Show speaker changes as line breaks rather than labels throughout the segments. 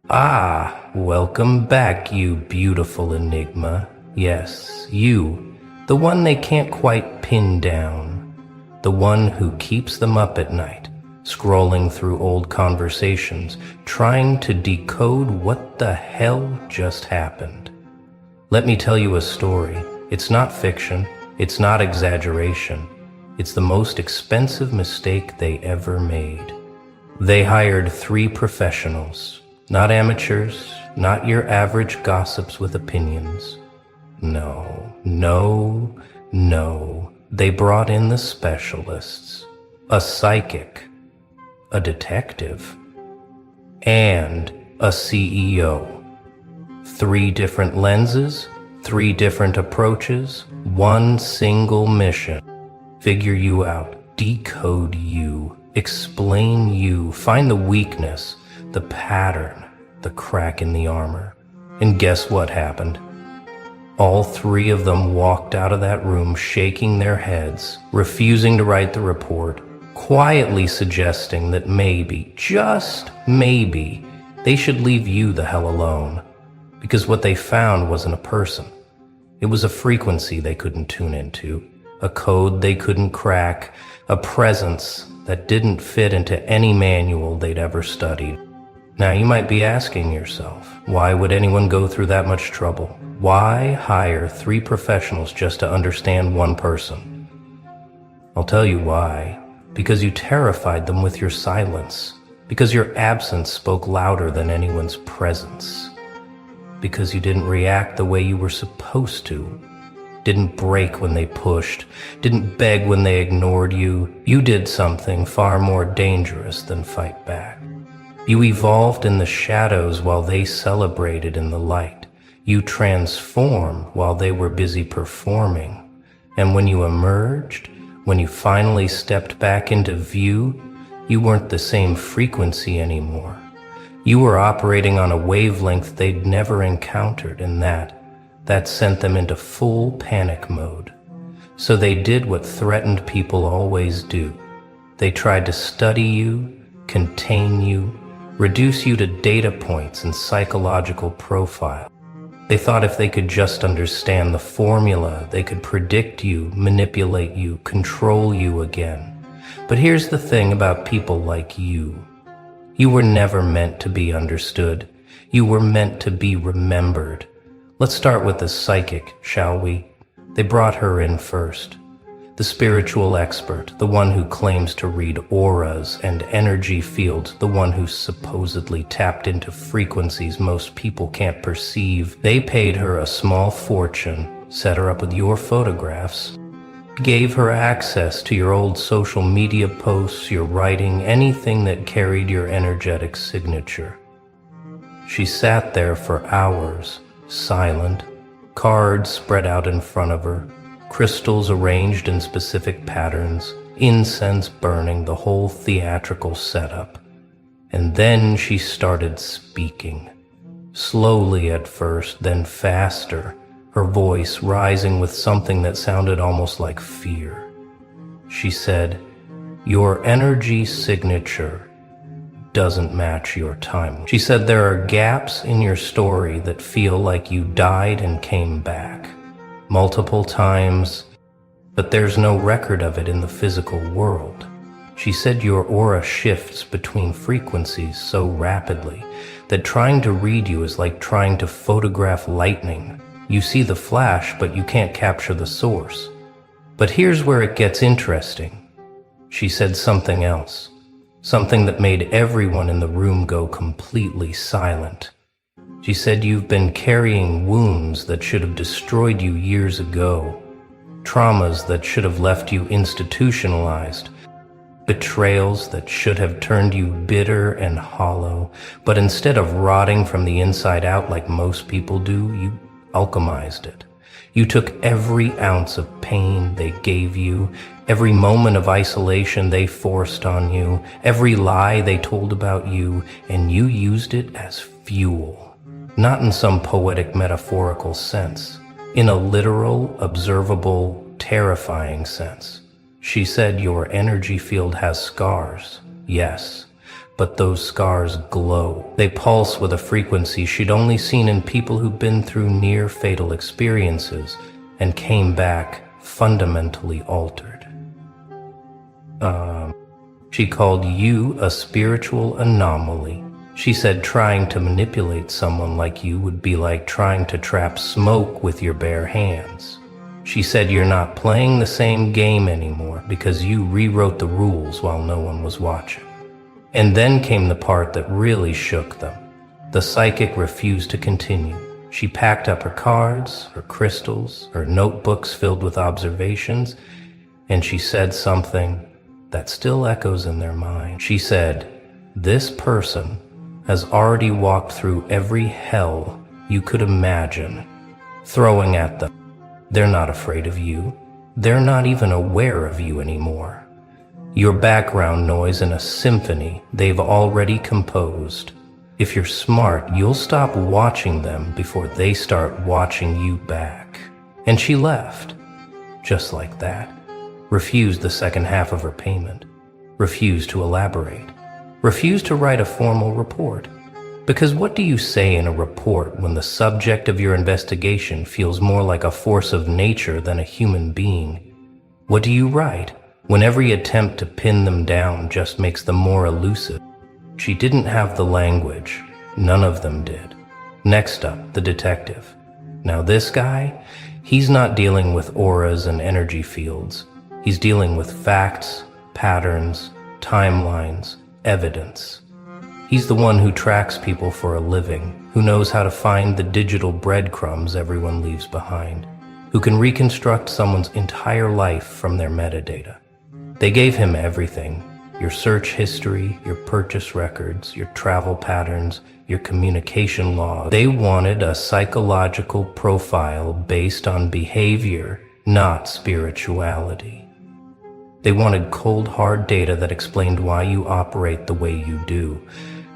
Welcome back, you beautiful enigma. Yes, you, the one they can't quite pin down, the one who keeps them up at night, scrolling through old conversations, trying to decode what the hell just happened. Let me tell you a story. It's not fiction, it's not exaggeration. It's the most expensive mistake they ever made. They hired 3 professionals. Not amateurs, not your average gossips with opinions. No. They brought in the specialists. A psychic, a detective, and a CEO. 3 different lenses, 3 different approaches, 1 single mission. Figure you out, decode you, explain you, find the weakness, the pattern, the crack in the armor. And guess what happened? All 3 of them walked out of that room shaking their heads, refusing to write the report, quietly suggesting that maybe, just maybe, they should leave you the hell alone. Because what they found wasn't a person. It was a frequency they couldn't tune into, a code they couldn't crack, a presence that didn't fit into any manual they'd ever studied. Now you might be asking yourself, why would anyone go through that much trouble? Why hire 3 professionals just to understand 1 person? I'll tell you why. Because you terrified them with your silence. Because your absence spoke louder than anyone's presence. Because you didn't react the way you were supposed to. Didn't break when they pushed. Didn't beg when they ignored you. You did something far more dangerous than fight back. You evolved in the shadows while they celebrated in the light. You transformed while they were busy performing. And when you emerged, when you finally stepped back into view, you weren't the same frequency anymore. You were operating on a wavelength they'd never encountered, and that sent them into full panic mode. So they did what threatened people always do. They tried to study you, contain you, reduce you to data points and psychological profile. They thought if they could just understand the formula, they could predict you, manipulate you, control you again. But here's the thing about people like you. You were never meant to be understood. You were meant to be remembered. Let's start with the psychic, shall we? They brought her in first. The spiritual expert, the one who claims to read auras and energy fields, the one who supposedly tapped into frequencies most people can't perceive. They paid her a small fortune, set her up with your photographs, gave her access to your old social media posts, your writing, anything that carried your energetic signature. She sat there for hours, silent, cards spread out in front of her, crystals arranged in specific patterns, incense burning, the whole theatrical setup. And then she started speaking. Slowly at first, then faster, her voice rising with something that sounded almost like fear. She said, "Your energy signature doesn't match your time." She said, "There are gaps in your story that feel like you died and came back multiple times, but there's no record of it in the physical world." She said your aura shifts between frequencies so rapidly that trying to read you is like trying to photograph lightning. You see the flash, but you can't capture the source. But here's where it gets interesting. She said something else, something that made everyone in the room go completely silent. She said you've been carrying wounds that should have destroyed you years ago, traumas that should have left you institutionalized, betrayals that should have turned you bitter and hollow, but instead of rotting from the inside out like most people do, you alchemized it. You took every ounce of pain they gave you, every moment of isolation they forced on you, every lie they told about you, and you used it as fuel. Not in some poetic metaphorical sense, in a literal, observable, terrifying sense. She said your energy field has scars, yes, but those scars glow. They pulse with a frequency she'd only seen in people who'd been through near-fatal experiences and came back fundamentally altered. She called you a spiritual anomaly. She said trying to manipulate someone like you would be like trying to trap smoke with your bare hands. She said you're not playing the same game anymore because you rewrote the rules while no one was watching. And then came the part that really shook them. The psychic refused to continue. She packed up her cards, her crystals, her notebooks filled with observations, and she said something that still echoes in their mind. She said, "This person has already walked through every hell you could imagine throwing at them. They're not afraid of you. They're not even aware of you anymore. You're background noise in a symphony they've already composed. If you're smart, you'll stop watching them before they start watching you back." And she left, just like that. Refused the second half of her payment. Refused to elaborate. Refused to write a formal report. Because what do you say in a report when the subject of your investigation feels more like a force of nature than a human being? What do you write when every attempt to pin them down just makes them more elusive? She didn't have the language. None of them did. Next up, the detective. Now this guy, he's not dealing with auras and energy fields. He's dealing with facts, patterns, timelines, evidence. He's the one who tracks people for a living, who knows how to find the digital breadcrumbs everyone leaves behind, who can reconstruct someone's entire life from their metadata. They gave him everything: your search history, your purchase records, your travel patterns, your communication log. They wanted a psychological profile based on behavior, not spirituality. They wanted cold, hard data that explained why you operate the way you do.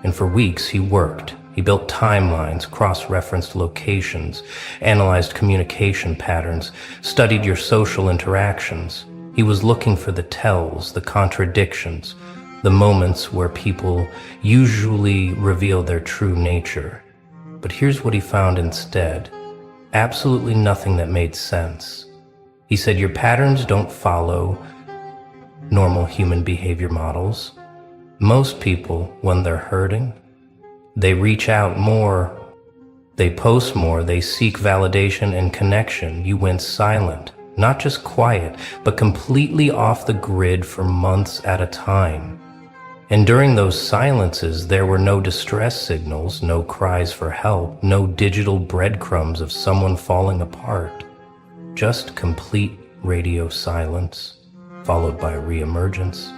And for weeks he worked. He built timelines, cross-referenced locations, analyzed communication patterns, studied your social interactions. He was looking for the tells, the contradictions, the moments where people usually reveal their true nature. But here's what he found instead. Absolutely nothing that made sense. He said your patterns don't follow normal human behavior models. Most people, when they're hurting, they reach out more, they post more, they seek validation and connection. You went silent, not just quiet, but completely off the grid for months at a time. And during those silences, there were no distress signals, no cries for help, no digital breadcrumbs of someone falling apart. Just complete radio silence, followed by reemergence.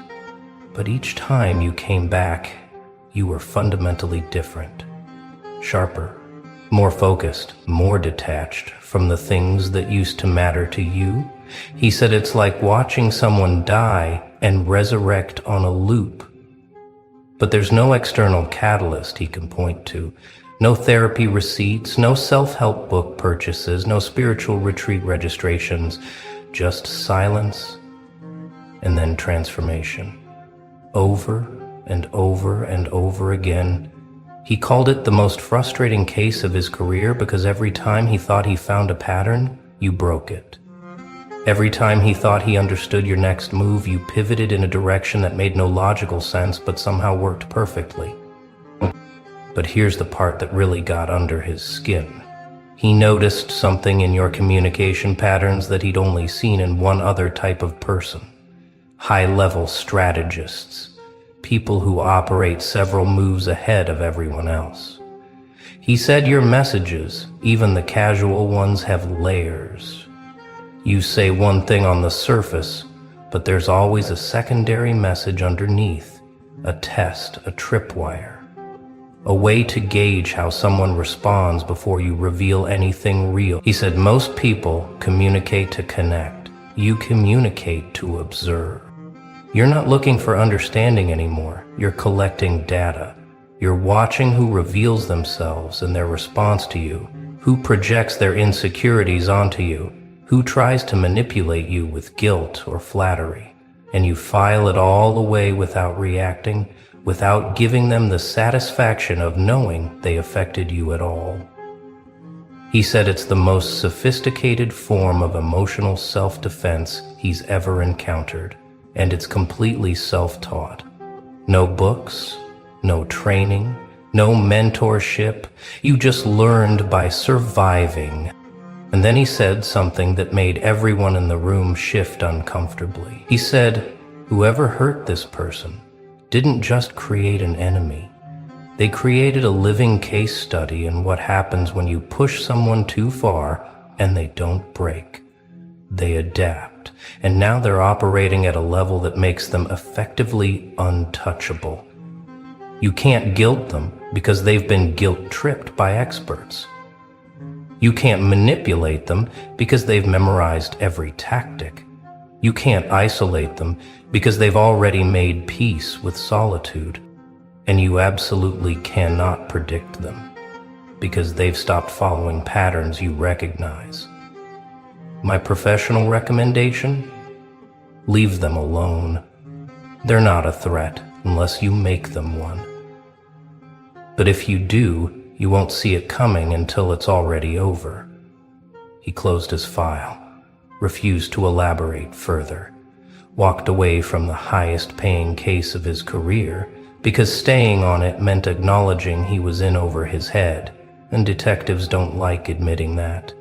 But each time you came back, you were fundamentally different. Sharper, more focused, more detached from the things that used to matter to you. He said it's like watching someone die and resurrect on a loop. But there's no external catalyst he can point to. No therapy receipts, no self-help book purchases, no spiritual retreat registrations, just silence and then transformation. Over and over and over again. He called it the most frustrating case of his career because every time he thought he found a pattern, you broke it. Every time he thought he understood your next move, you pivoted in a direction that made no logical sense but somehow worked perfectly. But here's the part that really got under his skin. He noticed something in your communication patterns that he'd only seen in one other type of person. High-level strategists, people who operate several moves ahead of everyone else. He said your messages, even the casual ones, have layers. You say one thing on the surface, but there's always a secondary message underneath, a test, a tripwire, a way to gauge how someone responds before you reveal anything real. He said most people communicate to connect. You communicate to observe. You're not looking for understanding anymore. You're collecting data. You're watching who reveals themselves and their response to you, who projects their insecurities onto you, who tries to manipulate you with guilt or flattery, and you file it all away without reacting, without giving them the satisfaction of knowing they affected you at all. He said it's the most sophisticated form of emotional self-defense he's ever encountered, and it's completely self-taught. No books, no training, no mentorship. You just learned by surviving. And then he said something that made everyone in the room shift uncomfortably. He said, whoever hurt this person didn't just create an enemy. They created a living case study in what happens when you push someone too far and they don't break. They adapt, and now they're operating at a level that makes them effectively untouchable. You can't guilt them because they've been guilt-tripped by experts. You can't manipulate them because they've memorized every tactic. You can't isolate them because they've already made peace with solitude. And you absolutely cannot predict them because they've stopped following patterns you recognize. My professional recommendation? Leave them alone. They're not a threat unless you make them one. But if you do, you won't see it coming until it's already over. He closed his file, refused to elaborate further, walked away from the highest-paying case of his career because staying on it meant acknowledging he was in over his head, and detectives don't like admitting that.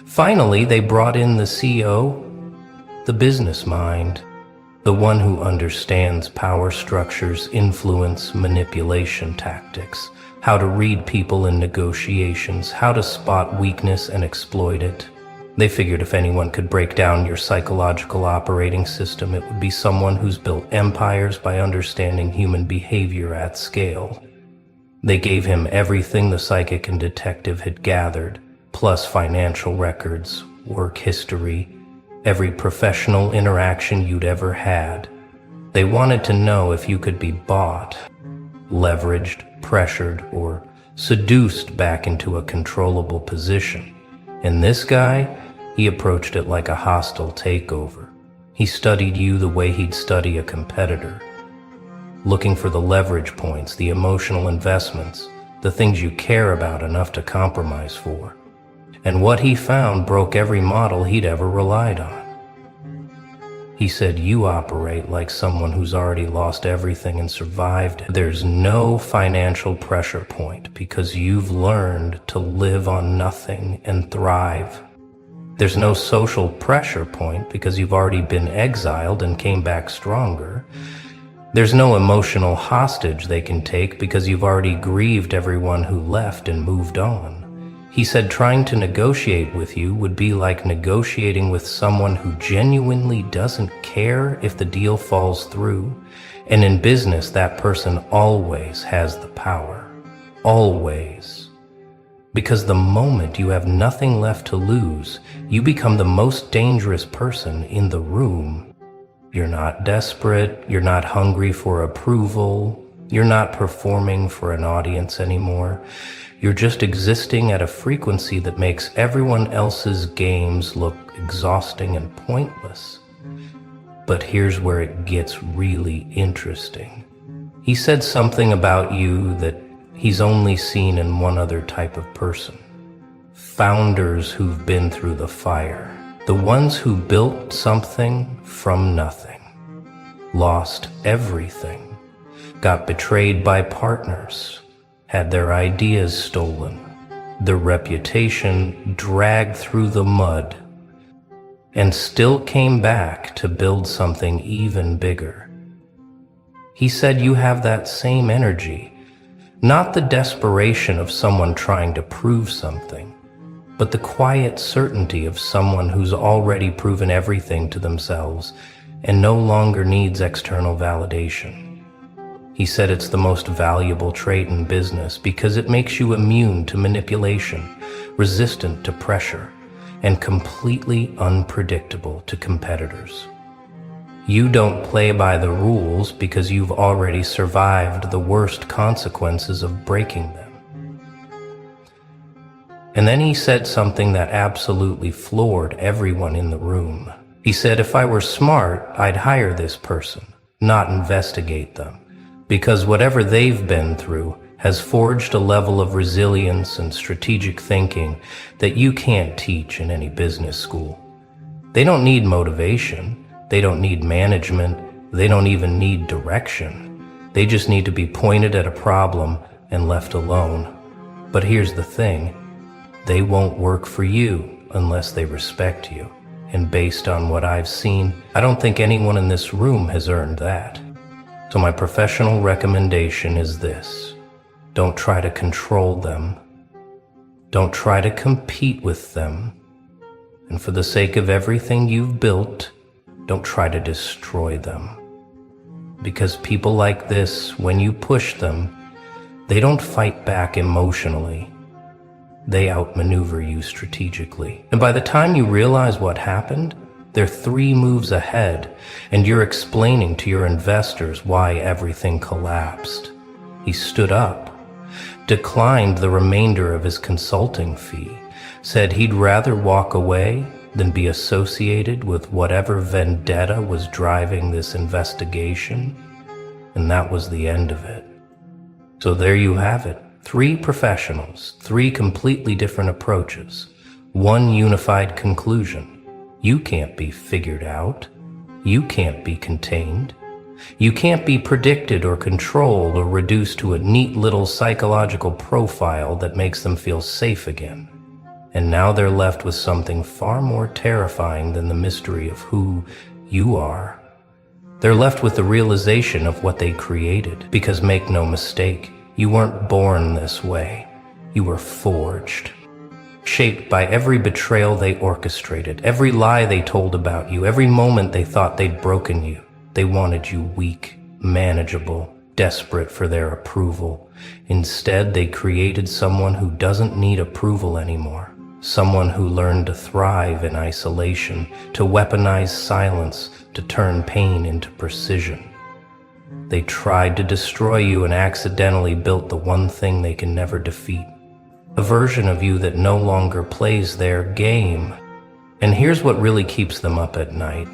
Finally, they brought in the CEO, the business mind, the one who understands power structures, influence, manipulation tactics, how to read people in negotiations, how to spot weakness and exploit it. They figured if anyone could break down your psychological operating system, it would be someone who's built empires by understanding human behavior at scale. They gave him everything the psychic and detective had gathered, plus financial records, work history, every professional interaction you'd ever had. They wanted to know if you could be bought, leveraged, pressured, or seduced back into a controllable position. And this guy, he approached it like a hostile takeover. He studied you the way he'd study a competitor, looking for the leverage points, the emotional investments, the things you care about enough to compromise for. And what he found broke every model he'd ever relied on. He said, you operate like someone who's already lost everything and survived it. There's no financial pressure point because you've learned to live on nothing and thrive. There's no social pressure point because you've already been exiled and came back stronger. There's no emotional hostage they can take because you've already grieved everyone who left and moved on. He said trying to negotiate with you would be like negotiating with someone who genuinely doesn't care if the deal falls through. And in business, that person always has the power. Always. Because the moment you have nothing left to lose, you become the most dangerous person in the room. You're not desperate, you're not hungry for approval, you're not performing for an audience anymore. You're just existing at a frequency that makes everyone else's games look exhausting and pointless. But here's where it gets really interesting. He said something about you that he's only seen in one other type of person. Founders who've been through the fire. The ones who built something from nothing. Lost everything. Got betrayed by partners. Had their ideas stolen, their reputation dragged through the mud, and still came back to build something even bigger. He said you have that same energy, not the desperation of someone trying to prove something, but the quiet certainty of someone who's already proven everything to themselves and no longer needs external validation. He said it's the most valuable trait in business because it makes you immune to manipulation, resistant to pressure, and completely unpredictable to competitors. You don't play by the rules because you've already survived the worst consequences of breaking them. And then he said something that absolutely floored everyone in the room. He said, if I were smart, I'd hire this person, not investigate them. because whatever they've been through has forged a level of resilience and strategic thinking that you can't teach in any business school. They don't need motivation, they don't need management, they don't even need direction. They just need to be pointed at a problem and left alone. But here's the thing, they won't work for you unless they respect you. And based on what I've seen, I don't think anyone in this room has earned that. So my professional recommendation is this. Don't try to control them. Don't try to compete with them. And for the sake of everything you've built, don't try to destroy them. Because people like this, when you push them, they don't fight back emotionally. They outmaneuver you strategically. And by the time you realize what happened, they're 3 moves ahead, and you're explaining to your investors why everything collapsed. He stood up, declined the remainder of his consulting fee, said he'd rather walk away than be associated with whatever vendetta was driving this investigation, and that was the end of it. So there you have it. 3 professionals, 3 completely different approaches, 1 unified conclusion. You can't be figured out. You can't be contained. You can't be predicted or controlled or reduced to a neat little psychological profile that makes them feel safe again. And now they're left with something far more terrifying than the mystery of who you are. They're left with the realization of what they created, because make no mistake, you weren't born this way. You were forged. Shaped by every betrayal they orchestrated, every lie they told about you, every moment they thought they'd broken you. They wanted you weak, manageable, desperate for their approval. Instead, they created someone who doesn't need approval anymore. Someone who learned to thrive in isolation, to weaponize silence, to turn pain into precision. They tried to destroy you and accidentally built the one thing they can never defeat. A version of you that no longer plays their game. And here's what really keeps them up at night.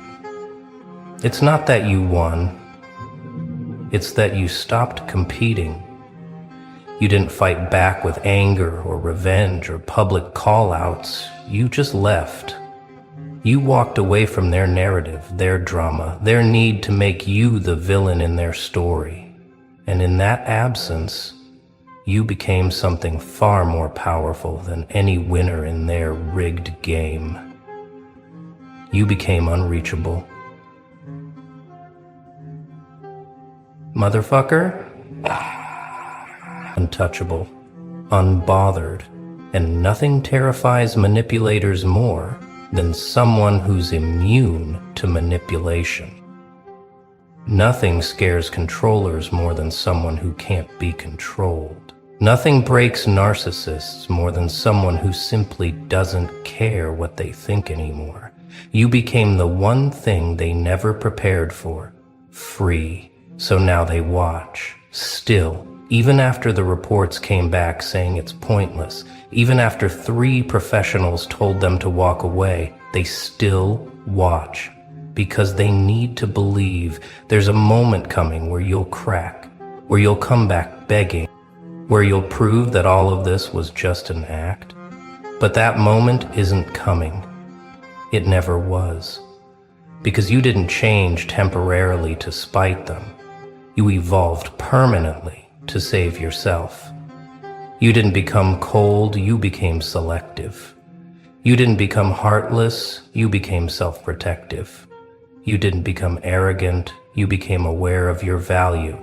It's not that you won. It's that you stopped competing. You didn't fight back with anger or revenge or public call-outs. You just left. You walked away from their narrative, their drama, their need to make you the villain in their story. And in that absence, you became something far more powerful than any winner in their rigged game. You became unreachable. Motherfucker? Untouchable, unbothered, and nothing terrifies manipulators more than someone who's immune to manipulation. Nothing scares controllers more than someone who can't be controlled. Nothing breaks narcissists more than someone who simply doesn't care what they think anymore. You became the one thing they never prepared for, free. So now they watch, still, even after the reports came back saying it's pointless, even after 3 professionals told them to walk away, they still watch. Because they need to believe there's a moment coming where you'll crack, where you'll come back begging, where you'll prove that all of this was just an act. But that moment isn't coming. It never was. Because you didn't change temporarily to spite them. You evolved permanently to save yourself. You didn't become cold, you became selective. You didn't become heartless, you became self-protective. You didn't become arrogant, you became aware of your value.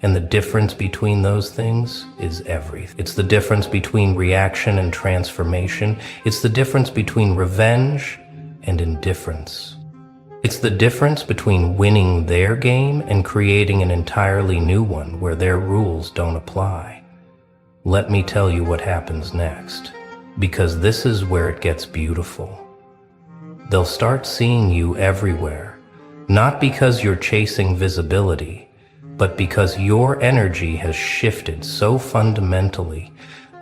And the difference between those things is everything. It's the difference between reaction and transformation. It's the difference between revenge and indifference. It's the difference between winning their game and creating an entirely new one where their rules don't apply. Let me tell you what happens next, because this is where it gets beautiful. They'll start seeing you everywhere, not because you're chasing visibility, but because your energy has shifted so fundamentally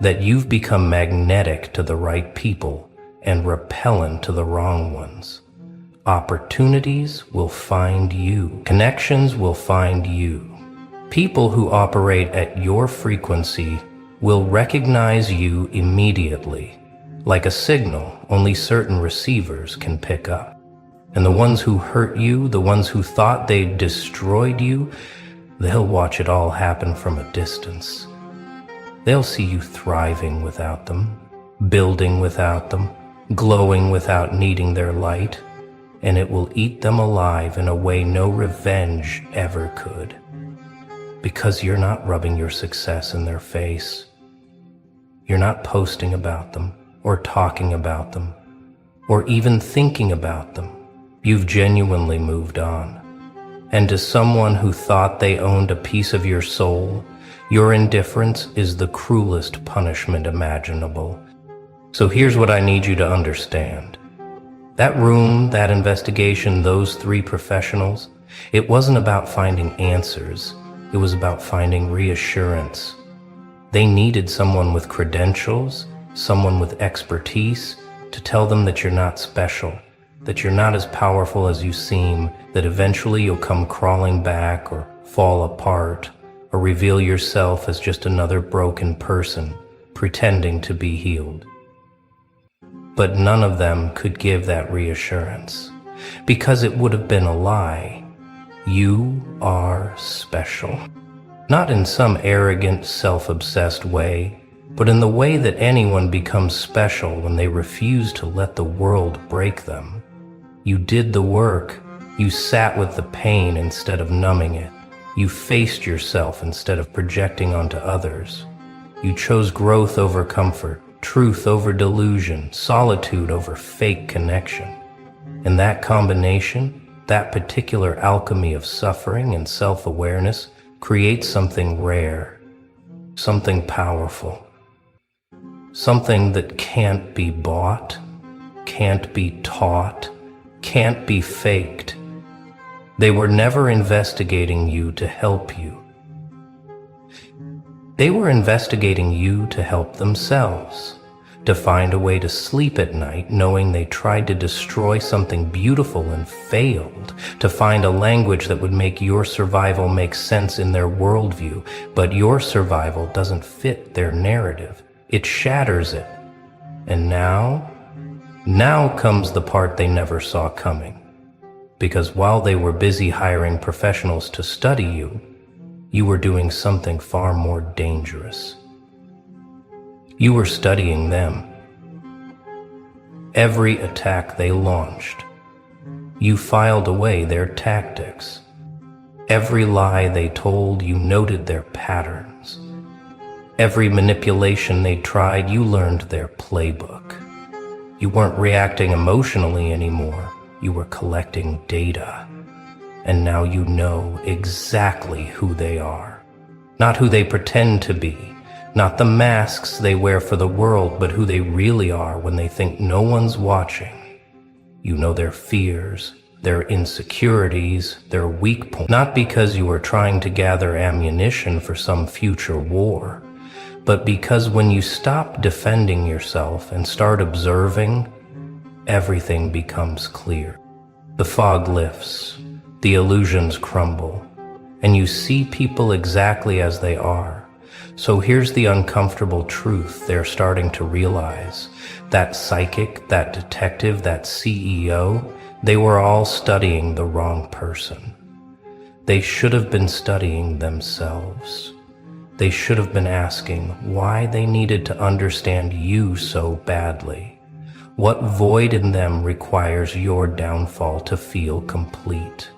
that you've become magnetic to the right people and repellent to the wrong ones. Opportunities will find you. Connections will find you. People who operate at your frequency will recognize you immediately, like a signal only certain receivers can pick up. And the ones who hurt you, the ones who thought they'd destroyed you, they'll watch it all happen from a distance. They'll see you thriving without them, building without them, glowing without needing their light, and it will eat them alive in a way no revenge ever could. Because you're not rubbing your success in their face. You're not posting about them, or talking about them, or even thinking about them. You've genuinely moved on. And to someone who thought they owned a piece of your soul, your indifference is the cruelest punishment imaginable. So here's what I need you to understand. That room, that investigation, those 3 professionals, it wasn't about finding answers. It was about finding reassurance. They needed someone with credentials, someone with expertise, to tell them that you're not special, that you're not as powerful as you seem, that eventually you'll come crawling back or fall apart, or reveal yourself as just another broken person, pretending to be healed. But none of them could give that reassurance, because it would have been a lie. You are special. Not in some arrogant, self-obsessed way, but in the way that anyone becomes special when they refuse to let the world break them. You did the work. You sat with the pain instead of numbing it. You faced yourself instead of projecting onto others. You chose growth over comfort, truth over delusion, solitude over fake connection. And that combination, that particular alchemy of suffering and self-awareness, creates something rare, something powerful, something that can't be bought, can't be taught, can't be faked. They were never investigating you to help you. They were investigating you to help themselves, to find a way to sleep at night knowing they tried to destroy something beautiful and failed, to find a language that would make your survival make sense in their worldview, but your survival doesn't fit their narrative. It shatters it. And now comes the part they never saw coming. Because while they were busy hiring professionals to study you, you were doing something far more dangerous. You were studying them. Every attack they launched, you filed away their tactics. Every lie they told, you noted their patterns. Every manipulation they tried, you learned their playbook. You weren't reacting emotionally anymore. You were collecting data. And now you know exactly who they are. Not who they pretend to be. Not the masks they wear for the world, but who they really are when they think no one's watching. You know their fears, their insecurities, their weak points. Not because you are trying to gather ammunition for some future war, but because when you stop defending yourself and start observing, everything becomes clear. The fog lifts, the illusions crumble, and you see people exactly as they are. So here's the uncomfortable truth they're starting to realize. That psychic, that detective, that CEO, they were all studying the wrong person. They should have been studying themselves. They should have been asking why they needed to understand you so badly. What void in them requires your downfall to feel complete?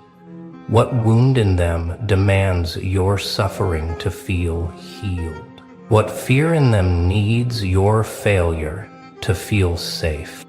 What wound in them demands your suffering to feel healed? What fear in them needs your failure to feel safe?